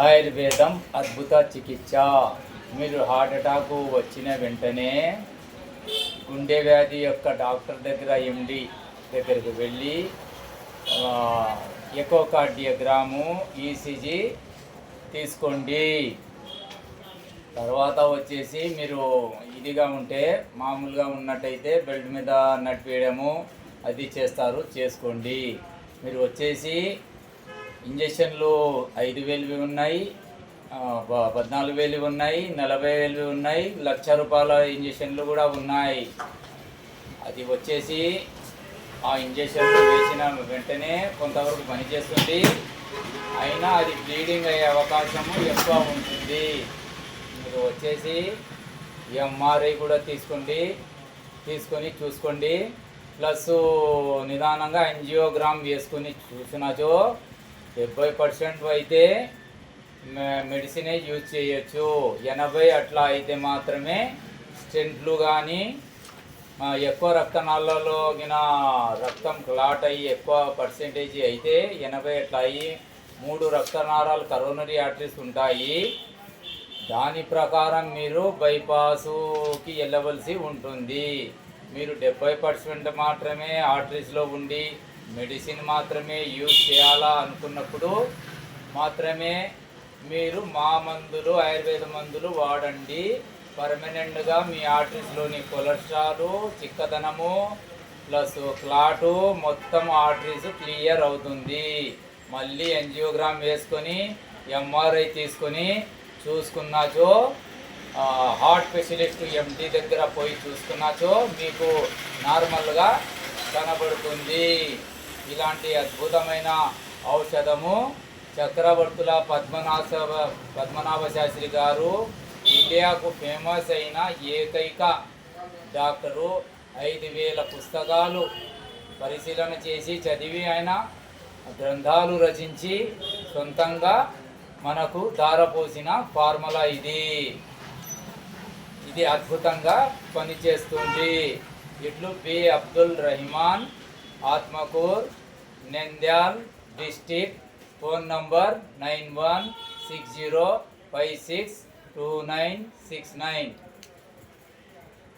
ఆయుర్వేదం అద్భుత చికిత్స. మీరు హార్ట్ అటాక్ వచ్చిన వెంటనే గుండె వ్యాధి యొక్క డాక్టర్ దగ్గర ఎండి దగ్గరికి వెళ్ళి ఎకోకార్డియోగ్రాము ఈసీజీ తీసుకోండి. తర్వాత వచ్చేసి మీరు ఇదిగా ఉంటే మామూలుగా ఉన్నట్టయితే బెల్ట్ మీద నడిపేయడము అది చేస్తారు, చేసుకోండి. మీరు వచ్చేసి ఇంజక్షన్లు 5,000 ఉన్నాయి, 14,000 ఉన్నాయి, 40,000 ఉన్నాయి, ₹1,00,000 ఇంజక్షన్లు కూడా ఉన్నాయి. అది వచ్చేసి ఆ ఇంజక్షన్లు వేసిన వెంటనే కొంతవరకు పనిచేస్తుంది, అయినా అది బ్లీడింగ్ అయ్యే అవకాశము ఎక్కువ ఉంటుంది. మీరు వచ్చేసి ఎంఆర్ఐ కూడా తీసుకొని చూసుకోండి. ప్లస్ నిదానంగా యాంజియోగ్రామ్ వేసుకొని చూసినాచో 70% అయితే మెడిసినే యూజ్ చేయొచ్చు. 80 అట్లా అయితే మాత్రమే స్టెంట్లు కానీ ఎక్కువ రక్తనాళాల్లో రక్తం క్లాట్ అయ్యి ఎక్కువ పర్సెంటేజ్ అయితే 80 అట్లా అయ్యి 3 రక్తనాళాలు కరోనరీ ఆర్టరీస్ ఉంటాయి. దాని ప్రకారం మీరు బైపాసుకి వెళ్ళవలసి ఉంటుంది. మీరు 70% మాత్రమే ఆర్టరీస్లో ఉండి మెడిసిన్ మాత్రమే యూజ్ చేయాలా అనుకున్నప్పుడు మాత్రమే మీరు మా మందులు ఆయుర్వేద మందులు వాడండి. పర్మనెంట్గా మీ ఆర్టరీస్లోని కొలెస్ట్రాల్, చిక్కదనము ప్లస్ క్లాటు మొత్తం ఆర్టరీస్ క్లియర్ అవుతుంది. మళ్ళీ యాంజియోగ్రామ్ వేసుకొని ఎంఆర్ఐ తీసుకొని చూసుకున్నాచో, హార్ట్ స్పెషలిస్ట్ ఎండి దగ్గర పోయి చూసుకున్నాచో మీకు నార్మల్గా కనబడుతుంది. ఇలాంటి అద్భుతమైన ఔషధము చక్రవర్తుల పద్మనాభ శాస్త్రి గారు ఇండియాకు ఫేమస్ అయిన ఏకైక డాక్టరు. 5,000 పుస్తకాలు పరిశీలన చేసి చదివి ఆయన గ్రంథాలు రచించి సొంతంగా మనకు ధారపోసిన ఫార్ములా ఇది అద్భుతంగా పనిచేస్తుంది. ఇట్లు B Abdul Rahman, Atmakur, Nandyal district. Phone number 9160562969.